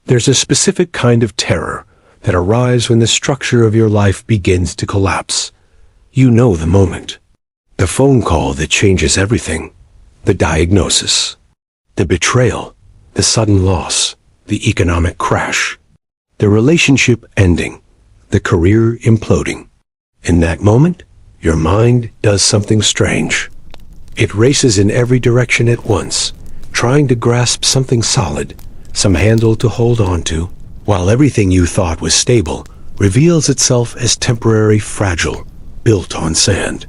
There's a specific kind of terror that arrives when the structure of your life begins to collapse. You know the moment. The phone call that changes everything. The diagnosis. The betrayal. The sudden loss. The economic crash. The relationship ending. The career imploding. In that moment, your mind does something strange. It races in every direction at once, trying to grasp something solid, some handle to hold on to, while everything you thought was stable reveals itself as temporary, fragile, built on sand.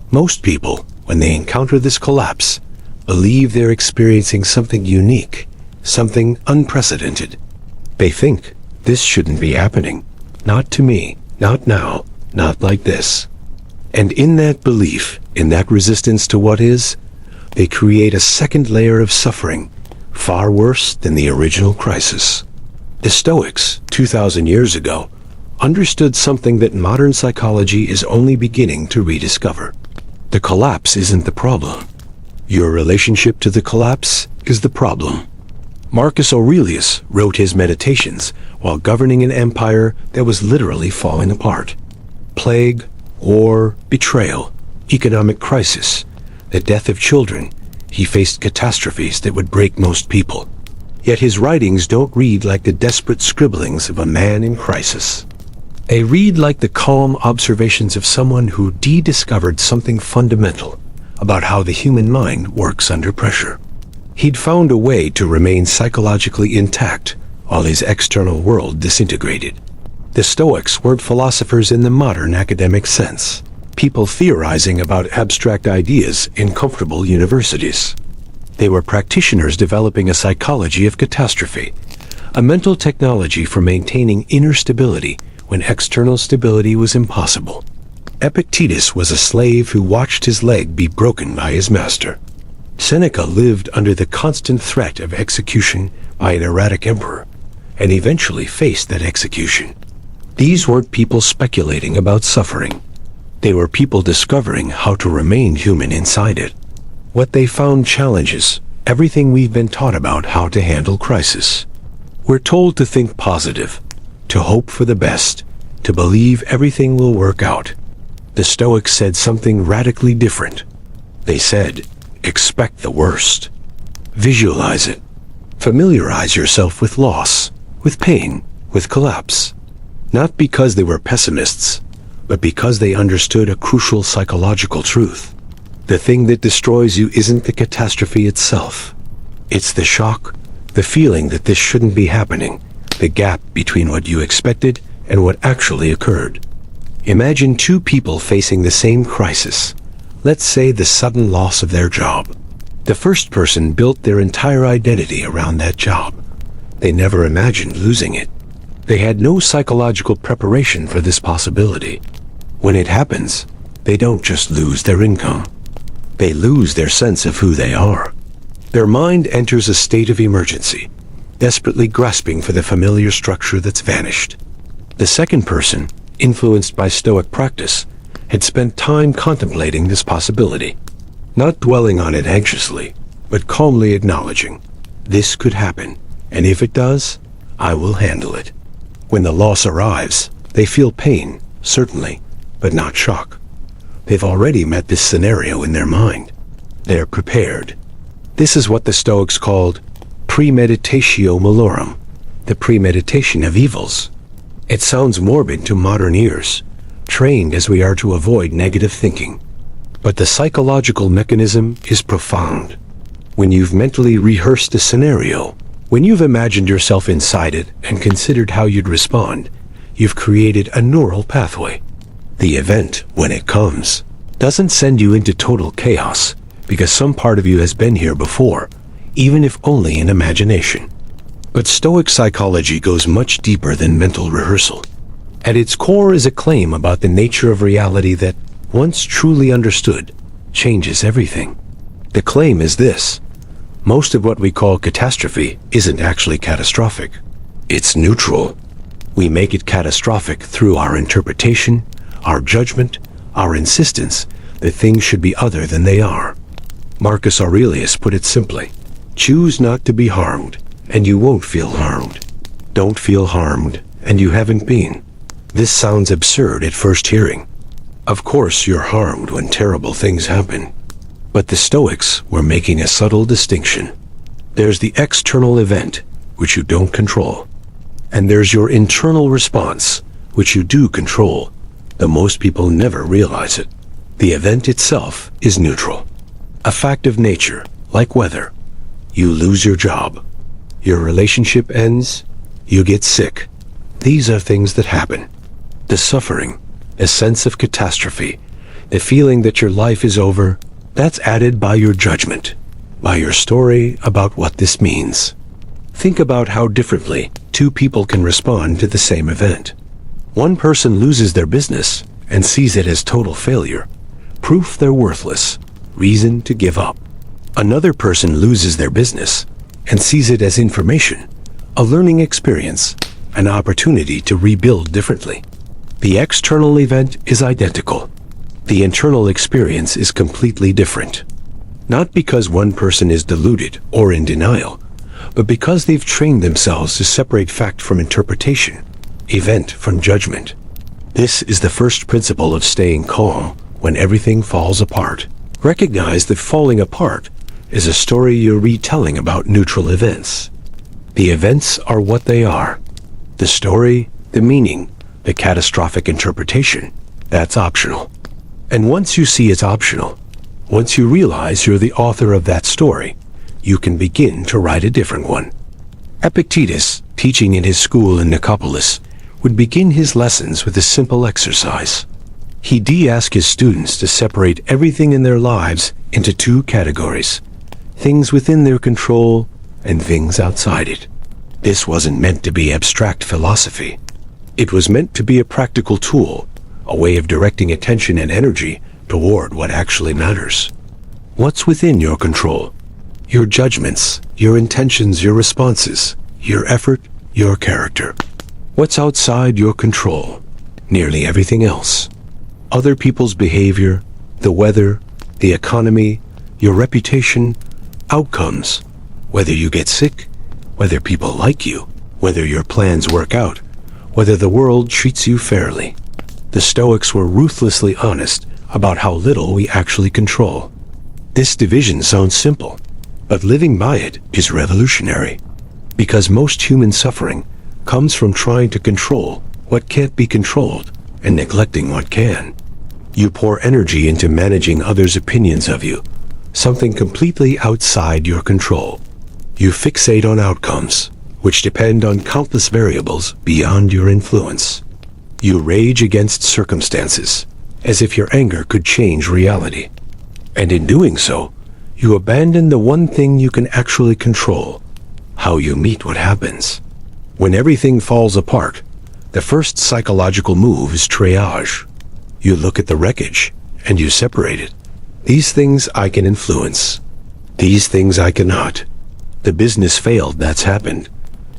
Most people, when they encounter this collapse, believe they're experiencing something unique, something unprecedented. They think, this shouldn't be happening. Not to me, not now, not like this. And in that belief, in that resistance to what is, they create a second layer of suffering, far worse than the original crisis. The Stoics, 2,000 years ago, understood something that modern psychology is only beginning to rediscover. The collapse isn't the problem. Your relationship to the collapse is the problem. Marcus Aurelius wrote his Meditations while governing an empire that was literally falling apart. Plague, war, betrayal, economic crisis, the death of children, he faced catastrophes that would break most people. Yet his writings don't read like the desperate scribblings of a man in crisis. They read like the calm observations of someone who discovered something fundamental about how the human mind works under pressure. He'd found a way to remain psychologically intact while his external world disintegrated. The Stoics weren't philosophers in the modern academic sense, people theorizing about abstract ideas in comfortable universities. They were practitioners developing a psychology of catastrophe, a mental technology for maintaining inner stability when external stability was impossible. Epictetus was a slave who watched his leg be broken by his master. Seneca lived under the constant threat of execution by an erratic emperor, and eventually faced that execution. These weren't people speculating about suffering. They were people discovering how to remain human inside it. What they found challenges everything we've been taught about how to handle crisis. We're told to think positive, to hope for the best, to believe everything will work out. The Stoics said something radically different. They said, expect the worst. Visualize it. Familiarize yourself with loss, with pain, with collapse. Not because they were pessimists, but because they understood a crucial psychological truth. The thing that destroys you isn't the catastrophe itself. It's the shock, the feeling that this shouldn't be happening, the gap between what you expected and what actually occurred. Imagine two people facing the same crisis. Let's say the sudden loss of their job. The first person built their entire identity around that job. They never imagined losing it. They had no psychological preparation for this possibility. When it happens, they don't just lose their income. They lose their sense of who they are. Their mind enters a state of emergency, desperately grasping for the familiar structure that's vanished. The second person, influenced by Stoic practice, had spent time contemplating this possibility, not dwelling on it anxiously, but calmly acknowledging, this could happen, and if it does, I will handle it. When the loss arrives, they feel pain, certainly, but not shock. They've already met this scenario in their mind. They're prepared. This is what the Stoics called premeditatio malorum, the premeditation of evils. It sounds morbid to modern ears, trained as we are to avoid negative thinking. But the psychological mechanism is profound. When you've mentally rehearsed a scenario, when you've imagined yourself inside it and considered how you'd respond, you've created a neural pathway. The event, when it comes, doesn't send you into total chaos because some part of you has been here before, even if only in imagination. But Stoic psychology goes much deeper than mental rehearsal. At its core is a claim about the nature of reality that, once truly understood, changes everything. The claim is this: most of what we call catastrophe isn't actually catastrophic. It's neutral. We make it catastrophic through our interpretation, our judgment, our insistence that things should be other than they are. Marcus Aurelius put it simply: choose not to be harmed, and you won't feel harmed. Don't feel harmed, and you haven't been. This sounds absurd at first hearing. Of course you're harmed when terrible things happen. But the Stoics were making a subtle distinction. There's the external event, which you don't control. And there's your internal response, which you do control, though most people never realize it. The event itself is neutral. A fact of nature, like weather. You lose your job. Your relationship ends. You get sick. These are things that happen. The suffering, a sense of catastrophe, the feeling that your life is over, that's added by your judgment, by your story about what this means. Think about how differently two people can respond to the same event. One person loses their business and sees it as total failure, proof they're worthless, reason to give up. Another person loses their business and sees it as information, a learning experience, an opportunity to rebuild differently. The external event is identical. The internal experience is completely different. Not because one person is deluded or in denial, but because they've trained themselves to separate fact from interpretation, event from judgment. This is the first principle of staying calm when everything falls apart. Recognize that falling apart is a story you're retelling about neutral events. The events are what they are. The story, the meaning, the catastrophic interpretation, that's optional. And once you see it's optional, once you realize you're the author of that story, you can begin to write a different one. Epictetus, teaching in his school in Nicopolis, would begin his lessons with a simple exercise. He'd ask his students to separate everything in their lives into two categories: things within their control and things outside it. This wasn't meant to be abstract philosophy. It was meant to be a practical tool, a way of directing attention and energy toward what actually matters. What's within your control? Your judgments, your intentions, your responses, your effort, your character. What's outside your control? Nearly everything else. Other people's behavior, the weather, the economy, your reputation, outcomes. Whether you get sick, whether people like you, whether your plans work out, whether the world treats you fairly. The Stoics were ruthlessly honest about how little we actually control. This division sounds simple, but living by it is revolutionary, because most human suffering comes from trying to control what can't be controlled and neglecting what can. You pour energy into managing others' opinions of you, something completely outside your control. You fixate on outcomes, which depend on countless variables beyond your influence. You rage against circumstances, as if your anger could change reality. And in doing so, you abandon the one thing you can actually control: how you meet what happens. When everything falls apart, the first psychological move is triage. You look at the wreckage, and you separate it. These things I can influence. These things I cannot. The business failed, that's happened.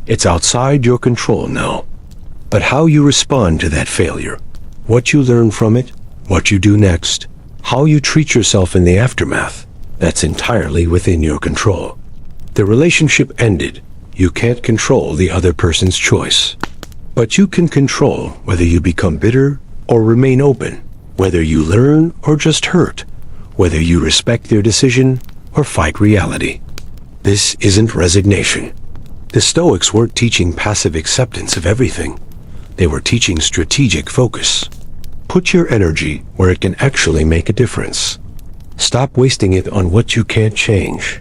It's outside your control now. But how you respond to that failure, what you learn from it, what you do next, how you treat yourself in the aftermath, that's entirely within your control. The relationship ended. You can't control the other person's choice. But you can control whether you become bitter or remain open, whether you learn or just hurt, whether you respect their decision or fight reality. This isn't resignation. The Stoics weren't teaching passive acceptance of everything. They were teaching strategic focus. Put your energy where it can actually make a difference. Stop wasting it on what you can't change.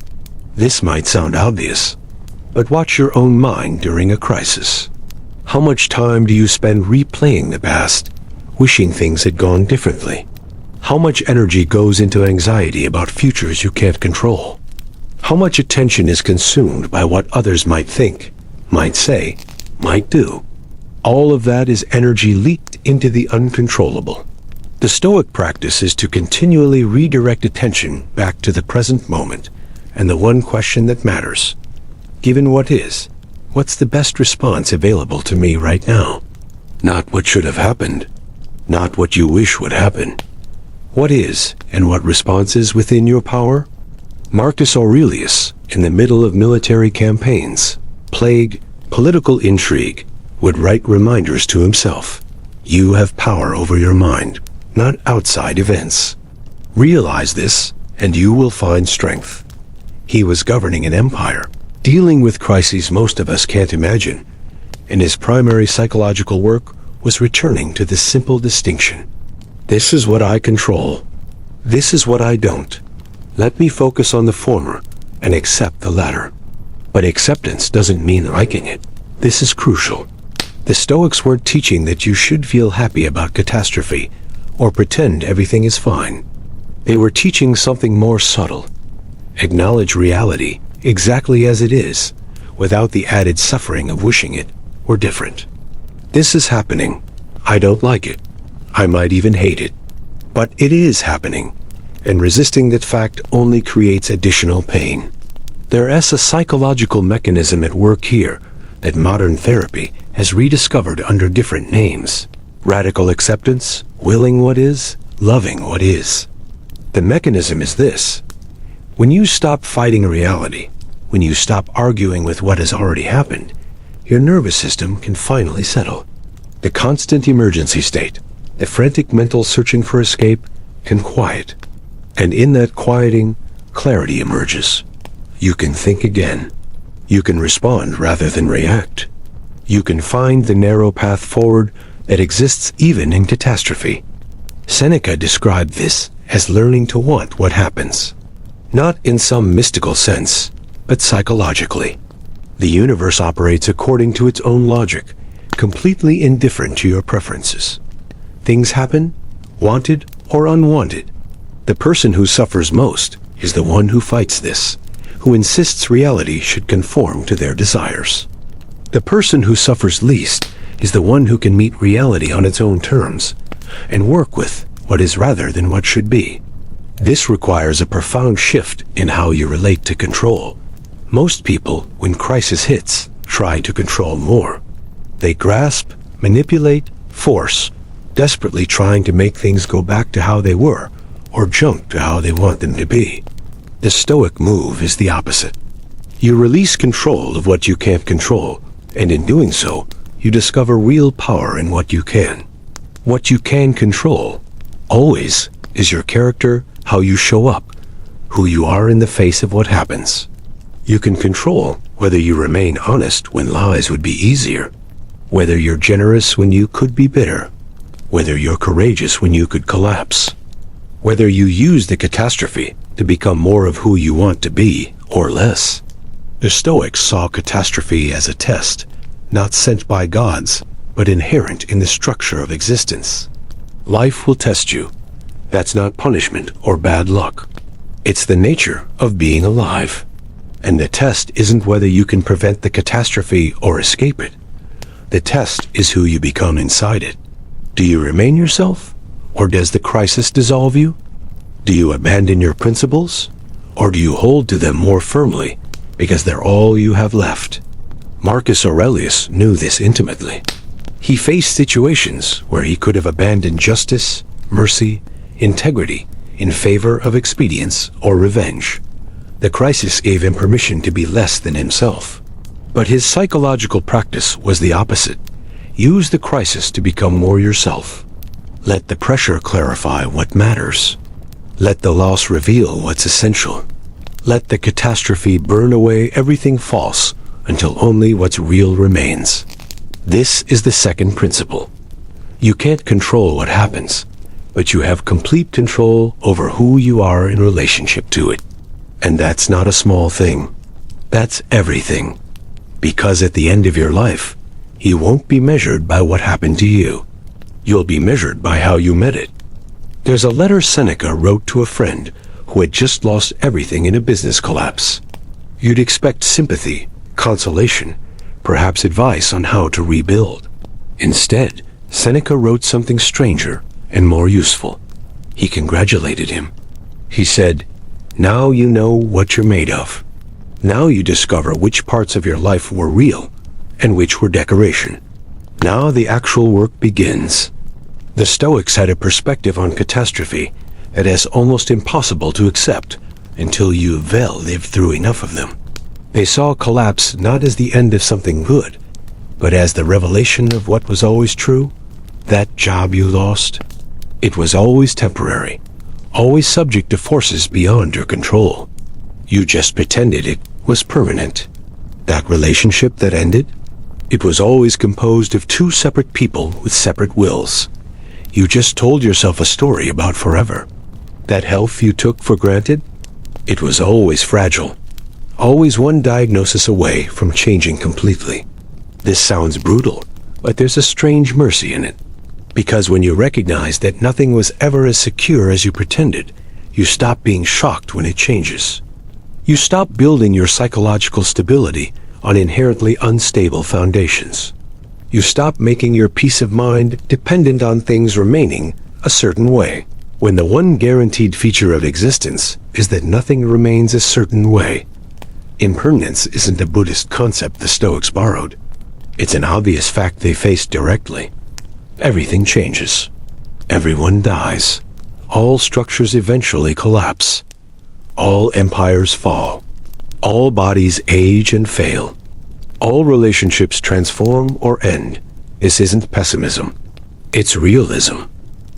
This might sound obvious, but watch your own mind during a crisis. How much time do you spend replaying the past, wishing things had gone differently? How much energy goes into anxiety about futures you can't control? How much attention is consumed by what others might think, might say, might do? All of that is energy leaked into the uncontrollable. The Stoic practice is to continually redirect attention back to the present moment and the one question that matters. Given what is, what's the best response available to me right now? Not what should have happened, not what you wish would happen. What is and what response is within your power? Marcus Aurelius, in the middle of military campaigns, plague, political intrigue, would write reminders to himself. You have power over your mind, not outside events. Realize this, and you will find strength. He was governing an empire, dealing with crises most of us can't imagine, and his primary psychological work was returning to this simple distinction. This is what I control. This is what I don't. Let me focus on the former and accept the latter. But acceptance doesn't mean liking it. This is crucial. The Stoics weren't teaching that you should feel happy about catastrophe or pretend everything is fine. They were teaching something more subtle. Acknowledge reality exactly as it is, without the added suffering of wishing it were different. This is happening. I don't like it. I might even hate it. But it is happening, and resisting that fact only creates additional pain. There is a psychological mechanism at work here that modern therapy has rediscovered under different names. Radical acceptance, willing what is, loving what is. The mechanism is this. When you stop fighting reality, when you stop arguing with what has already happened, your nervous system can finally settle. The constant emergency state, the frantic mental searching for escape, can quiet. And in that quieting, clarity emerges. You can think again. You can respond rather than react. You can find the narrow path forward that exists even in catastrophe. Seneca described this as learning to want what happens. Not in some mystical sense, but psychologically. The universe operates according to its own logic, completely indifferent to your preferences. Things happen, wanted or unwanted. The person who suffers most is the one who fights this, who insists reality should conform to their desires. The person who suffers least is the one who can meet reality on its own terms and work with what is rather than what should be. This requires a profound shift in how you relate to control. Most people, when crisis hits, try to control more. They grasp, manipulate, force, desperately trying to make things go back to how they were or jump to how they want them to be. The Stoic move is the opposite. You release control of what you can't control, and in doing so, you discover real power in what you can. What you can control, always, is your character, how you show up, who you are in the face of what happens. You can control whether you remain honest when lies would be easier, whether you're generous when you could be bitter, whether you're courageous when you could collapse, whether you use the catastrophe to become more of who you want to be or less. The Stoics saw catastrophe as a test, not sent by gods, but inherent in the structure of existence. Life will test you. That's not punishment or bad luck. It's the nature of being alive. And the test isn't whether you can prevent the catastrophe or escape it. The test is who you become inside it. Do you remain yourself, or does the crisis dissolve you? Do you abandon your principles, or do you hold to them more firmly because they're all you have left? Marcus Aurelius knew this intimately. He faced situations where he could have abandoned justice, mercy, integrity in favor of expedience or revenge. The crisis gave him permission to be less than himself. But his psychological practice was the opposite. Use the crisis to become more yourself. Let the pressure clarify what matters. Let the loss reveal what's essential. Let the catastrophe burn away everything false until only what's real remains. This is the second principle. You can't control what happens, but you have complete control over who you are in relationship to it. And that's not a small thing. That's everything. Because at the end of your life, you won't be measured by what happened to you. You'll be measured by how you met it. There's a letter Seneca wrote to a friend who had just lost everything in a business collapse. You'd expect sympathy, consolation, perhaps advice on how to rebuild. Instead, Seneca wrote something stranger and more useful. He congratulated him. He said, "Now you know what you're made of. Now you discover which parts of your life were real and which were decoration. Now the actual work begins." The Stoics had a perspective on catastrophe that is almost impossible to accept until you've lived through enough of them. They saw collapse not as the end of something good, but as the revelation of what was always true, that job you lost. It was always temporary, always subject to forces beyond your control. You just pretended it was permanent. That relationship that ended, it was always composed of two separate people with separate wills. You just told yourself a story about forever. That health you took for granted, it was always fragile, always one diagnosis away from changing completely. This sounds brutal, but there's a strange mercy in it. Because when you recognize that nothing was ever as secure as you pretended, you stop being shocked when it changes. You stop building your psychological stability on inherently unstable foundations. You stop making your peace of mind dependent on things remaining a certain way, when the one guaranteed feature of existence is that nothing remains a certain way. Impermanence isn't a Buddhist concept the Stoics borrowed. It's an obvious fact they faced directly. Everything changes. Everyone dies. All structures eventually collapse. All empires fall. All bodies age and fail. All relationships transform or end. This isn't pessimism. It's realism.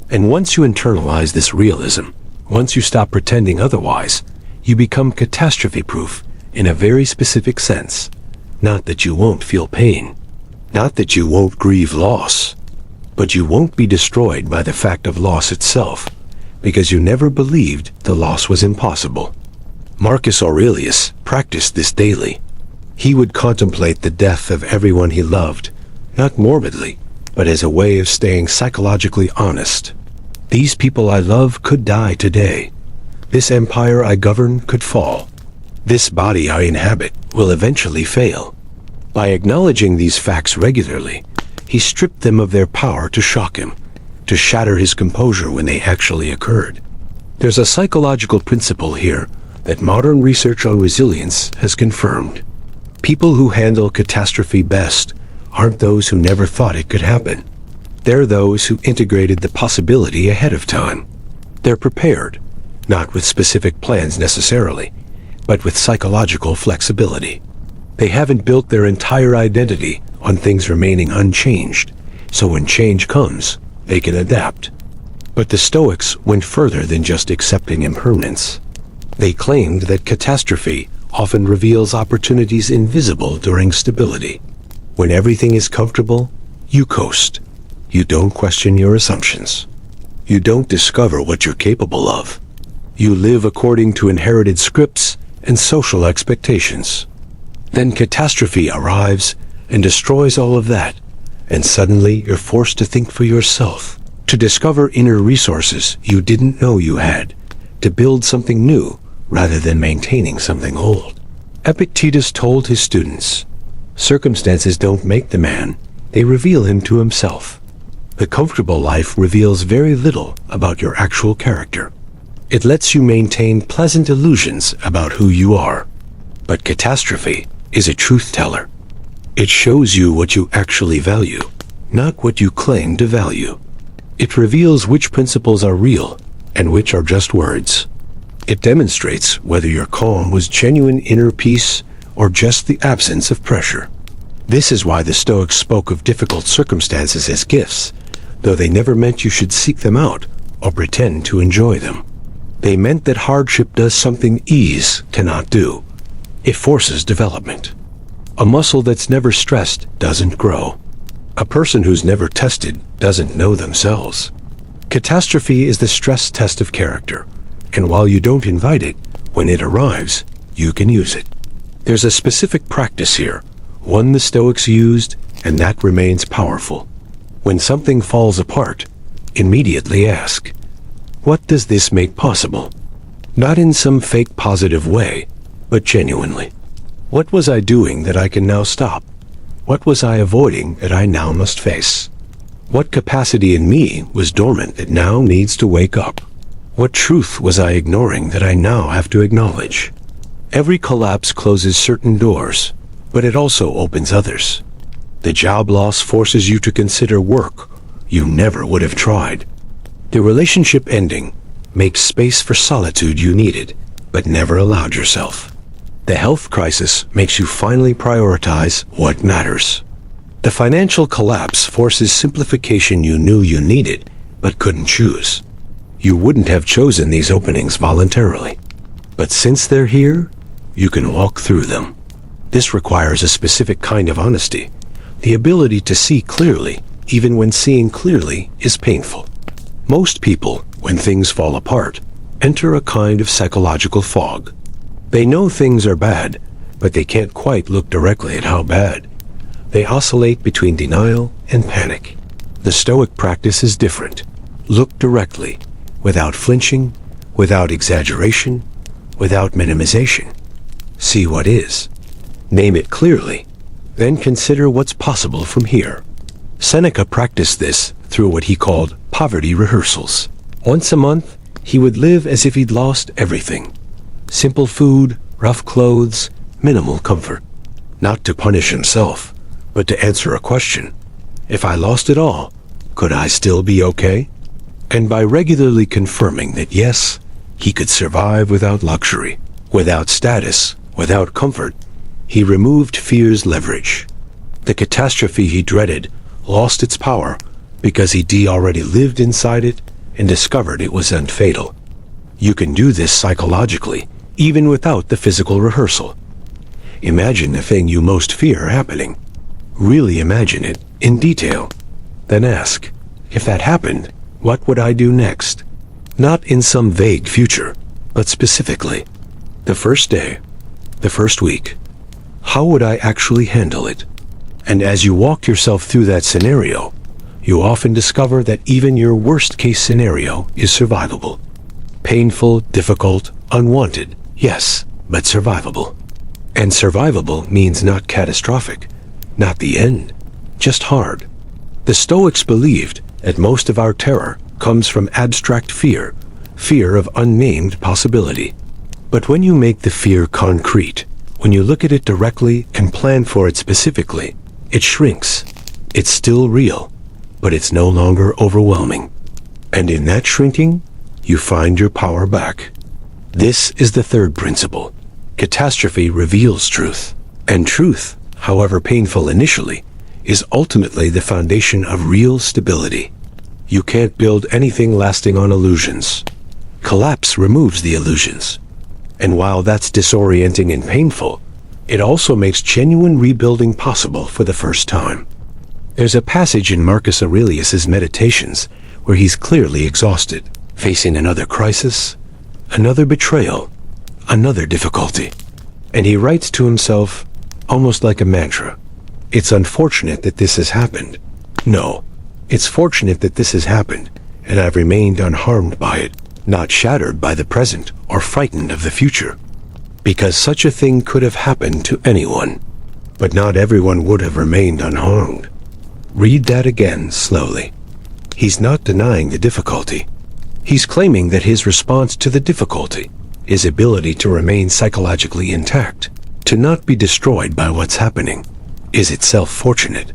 And once you internalize this realism, once you stop pretending otherwise, you become catastrophe-proof in a very specific sense. Not that you won't feel pain. Not that you won't grieve loss. But you won't be destroyed by the fact of loss itself, because you never believed the loss was impossible. Marcus Aurelius practiced this daily. He would contemplate the death of everyone he loved, not morbidly, but as a way of staying psychologically honest. These people I love could die today. This empire I govern could fall. This body I inhabit will eventually fail. By acknowledging these facts regularly, he stripped them of their power to shock him, to shatter his composure when they actually occurred. There's a psychological principle here that modern research on resilience has confirmed. People who handle catastrophe best aren't those who never thought it could happen. They're those who integrated the possibility ahead of time. They're prepared, not with specific plans necessarily, but with psychological flexibility. They haven't built their entire identity on things remaining unchanged, so when change comes, they can adapt. But the Stoics went further than just accepting impermanence. They claimed that catastrophe often reveals opportunities invisible during stability. When everything is comfortable, you coast. You don't question your assumptions. You don't discover what you're capable of. You live according to inherited scripts and social expectations. Then catastrophe arrives and destroys all of that, and suddenly you're forced to think for yourself, to discover inner resources you didn't know you had, to build something new rather than maintaining something old. Epictetus told his students, "Circumstances don't make the man, they reveal him to himself." The comfortable life reveals very little about your actual character. It lets you maintain pleasant illusions about who you are. But catastrophe is a truth teller. It shows you what you actually value, not what you claim to value. It reveals which principles are real and which are just words. It demonstrates whether your calm was genuine inner peace or just the absence of pressure. This is why the Stoics spoke of difficult circumstances as gifts, though they never meant you should seek them out or pretend to enjoy them. They meant that hardship does something ease cannot do. It forces development. A muscle that's never stressed doesn't grow. A person who's never tested doesn't know themselves. Catastrophe is the stress test of character, and while you don't invite it, when it arrives, you can use it. There's a specific practice here, one the Stoics used, and that remains powerful. When something falls apart, immediately ask, what does this make possible? Not in some fake positive way, but genuinely. What was I doing that I can now stop? What was I avoiding that I now must face? What capacity in me was dormant that now needs to wake up? What truth was I ignoring that I now have to acknowledge? Every collapse closes certain doors, but it also opens others. The job loss forces you to consider work you never would have tried. The relationship ending makes space for solitude you needed, but never allowed yourself. The health crisis makes you finally prioritize what matters. The financial collapse forces simplification you knew you needed, but couldn't choose. You wouldn't have chosen these openings voluntarily. But since they're here, you can walk through them. This requires a specific kind of honesty, the ability to see clearly, even when seeing clearly is painful. Most people, when things fall apart, enter a kind of psychological fog. They know things are bad, but they can't quite look directly at how bad. They oscillate between denial and panic. The Stoic practice is different. Look directly, without flinching, without exaggeration, without minimization. See what is. Name it clearly. Then consider what's possible from here. Seneca practiced this through what he called poverty rehearsals. Once a month, he would live as if he'd lost everything. Simple food, rough clothes, minimal comfort. Not to punish himself, but to answer a question. If I lost it all, could I still be okay? And by regularly confirming that yes, he could survive without luxury, without status, without comfort, he removed fear's leverage. The catastrophe he dreaded lost its power because he already lived inside it and discovered it was unfatal. You can do this psychologically, even without the physical rehearsal. Imagine the thing you most fear happening. Really imagine it in detail. Then ask, if that happened, what would I do next? Not in some vague future, but specifically. The first day, the first week. How would I actually handle it? And as you walk yourself through that scenario, you often discover that even your worst-case scenario is survivable. Painful, difficult, unwanted, yes, but survivable. And survivable means not catastrophic, not the end, just hard. The Stoics believed that most of our terror comes from abstract fear, fear of unnamed possibility. But when you make the fear concrete, when you look at it directly and plan for it specifically, it shrinks. It's still real, but it's no longer overwhelming. And in that shrinking, you find your power back. This is the third principle. Catastrophe reveals truth. And truth, however painful initially, is ultimately the foundation of real stability. You can't build anything lasting on illusions. Collapse removes the illusions. And while that's disorienting and painful, it also makes genuine rebuilding possible for the first time. There's a passage in Marcus Aurelius's Meditations where he's clearly exhausted, facing another crisis, another betrayal, another difficulty. And he writes to himself, almost like a mantra, "It's unfortunate that this has happened. No, it's fortunate that this has happened, and I've remained unharmed by it, not shattered by the present or frightened of the future. Because such a thing could have happened to anyone, but not everyone would have remained unharmed." Read that again slowly. He's not denying the difficulty. He's claiming that his response to the difficulty, his ability to remain psychologically intact, to not be destroyed by what's happening, is itself fortunate.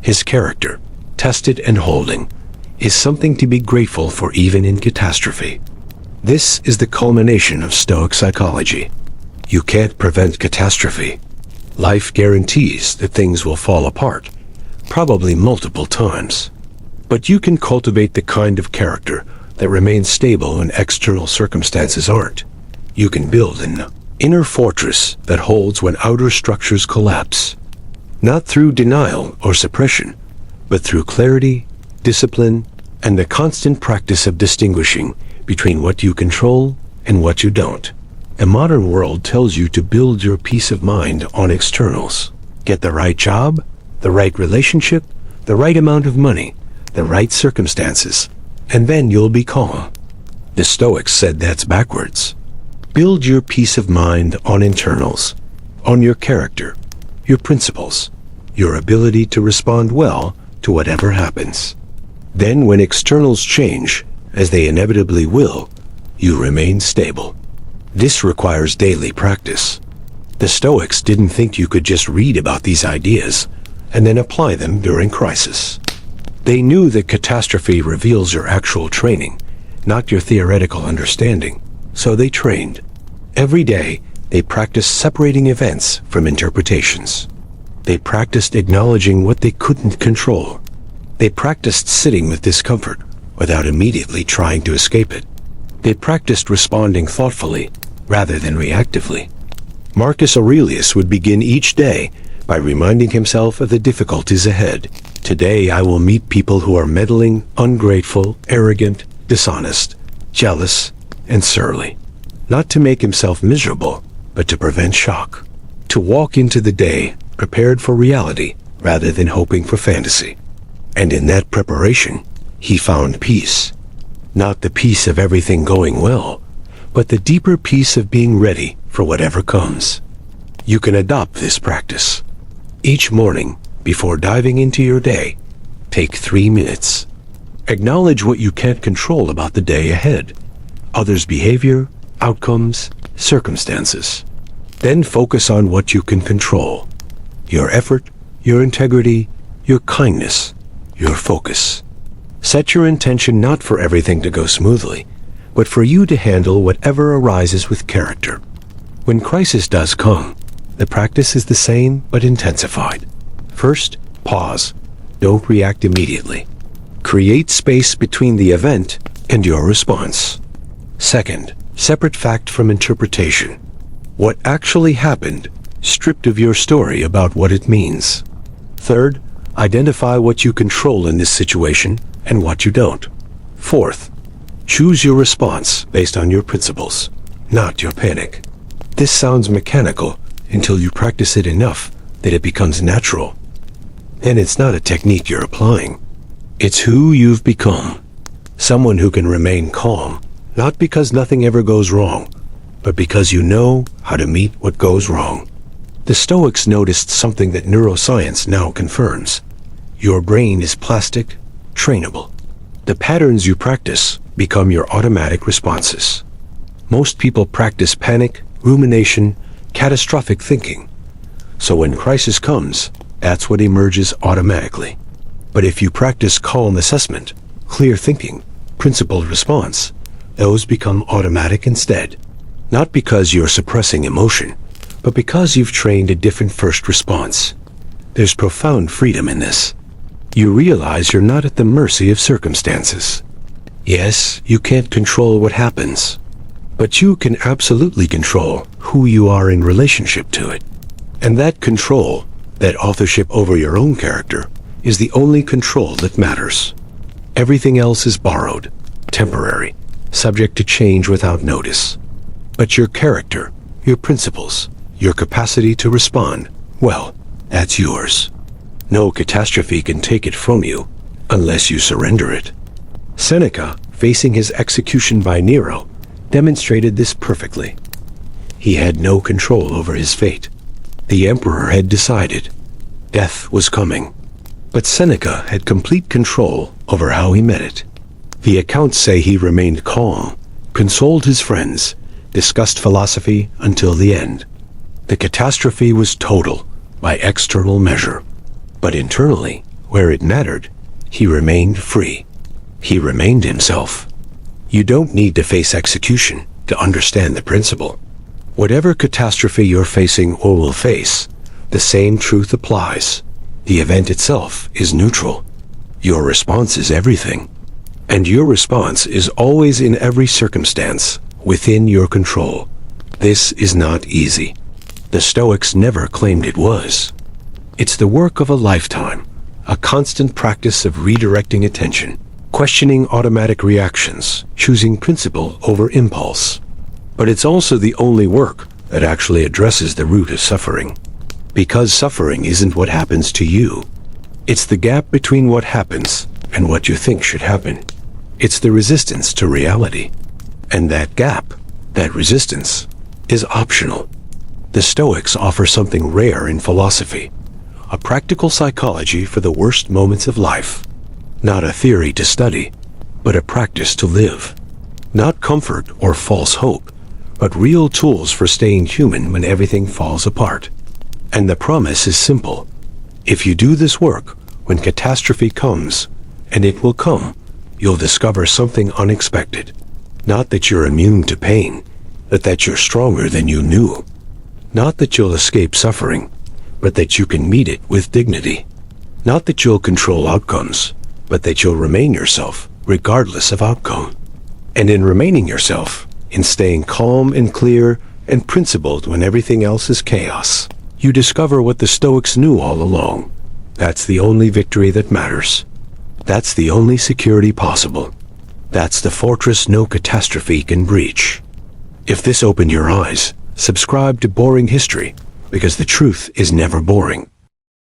His character, tested and holding, is something to be grateful for even in catastrophe. This is the culmination of Stoic psychology. You can't prevent catastrophe. Life guarantees that things will fall apart, probably multiple times. But you can cultivate the kind of character that remains stable when external circumstances aren't. You can build an inner fortress that holds when outer structures collapse. Not through denial or suppression, but through clarity, discipline, and the constant practice of distinguishing between what you control and what you don't. The modern world tells you to build your peace of mind on externals. Get the right job, the right relationship, the right amount of money, the right circumstances, and then you'll be calm. The Stoics said that's backwards. Build your peace of mind on internals, on your character, your principles, your ability to respond well to whatever happens. Then when externals change, as they inevitably will, you remain stable. This requires daily practice. The Stoics didn't think you could just read about these ideas and then apply them during crisis. They knew that catastrophe reveals your actual training, not your theoretical understanding, so they trained. Every day, they practiced separating events from interpretations. They practiced acknowledging what they couldn't control. They practiced sitting with discomfort without immediately trying to escape it. They practiced responding thoughtfully rather than reactively. Marcus Aurelius would begin each day by reminding himself of the difficulties ahead. Today I will meet people who are meddling, ungrateful, arrogant, dishonest, jealous, and surly. Not to make himself miserable, but to prevent shock. To walk into the day prepared for reality rather than hoping for fantasy. And in that preparation, he found peace. Not the peace of everything going well, but the deeper peace of being ready for whatever comes. You can adopt this practice. Each morning, before diving into your day, take 3 minutes. Acknowledge what you can't control about the day ahead. Others' behavior, outcomes, circumstances. Then focus on what you can control. Your effort, your integrity, your kindness, your focus. Set your intention not for everything to go smoothly, but for you to handle whatever arises with character. When crisis does come, the practice is the same but intensified. First, pause. Don't react immediately. Create space between the event and your response. Second, separate fact from interpretation. What actually happened, stripped of your story about what it means. Third, identify what you control in this situation and what you don't. Fourth, choose your response based on your principles, not your panic. This sounds mechanical until you practice it enough that it becomes natural. And it's not a technique you're applying. It's who you've become. Someone who can remain calm, not because nothing ever goes wrong, but because you know how to meet what goes wrong. The Stoics noticed something that neuroscience now confirms. Your brain is plastic, trainable. The patterns you practice become your automatic responses. Most people practice panic, rumination, catastrophic thinking. So when crisis comes, that's what emerges automatically. But if you practice calm assessment, clear thinking, principled response, those become automatic instead. Not because you're suppressing emotion, but because you've trained a different first response. There's profound freedom in this. You realize you're not at the mercy of circumstances. Yes, you can't control what happens, but you can absolutely control who you are in relationship to it. And that control, that authorship over your own character, is the only control that matters. Everything else is borrowed, temporary, subject to change without notice. But your character, your principles, your capacity to respond, well, that's yours. No catastrophe can take it from you unless you surrender it. Seneca, facing his execution by Nero, demonstrated this perfectly. He had no control over his fate. The emperor had decided. Death was coming. But Seneca had complete control over how he met it. The accounts say he remained calm, consoled his friends, discussed philosophy until the end. The catastrophe was total by external measure. But internally, where it mattered, he remained free. He remained himself. You don't need to face execution to understand the principle. Whatever catastrophe you're facing or will face, the same truth applies. The event itself is neutral. Your response is everything. And your response is always in every circumstance within your control. This is not easy. The Stoics never claimed it was. It's the work of a lifetime, a constant practice of redirecting attention, questioning automatic reactions, choosing principle over impulse. But it's also the only work that actually addresses the root of suffering. Because suffering isn't what happens to you. It's the gap between what happens and what you think should happen. It's the resistance to reality. And that gap, that resistance, is optional. The Stoics offer something rare in philosophy, a practical psychology for the worst moments of life. Not a theory to study, but a practice to live. Not comfort or false hope, but real tools for staying human when everything falls apart. And the promise is simple. If you do this work, when catastrophe comes, and it will come, you'll discover something unexpected. Not that you're immune to pain, but that you're stronger than you knew. Not that you'll escape suffering, but but that you can meet it with dignity. Not that you'll control outcomes, but that you'll remain yourself, regardless of outcome. And in remaining yourself, in staying calm and clear and principled when everything else is chaos, you discover what the Stoics knew all along. That's the only victory that matters. That's the only security possible. That's the fortress no catastrophe can breach. If this opened your eyes, subscribe to Boring History, because the truth is never boring.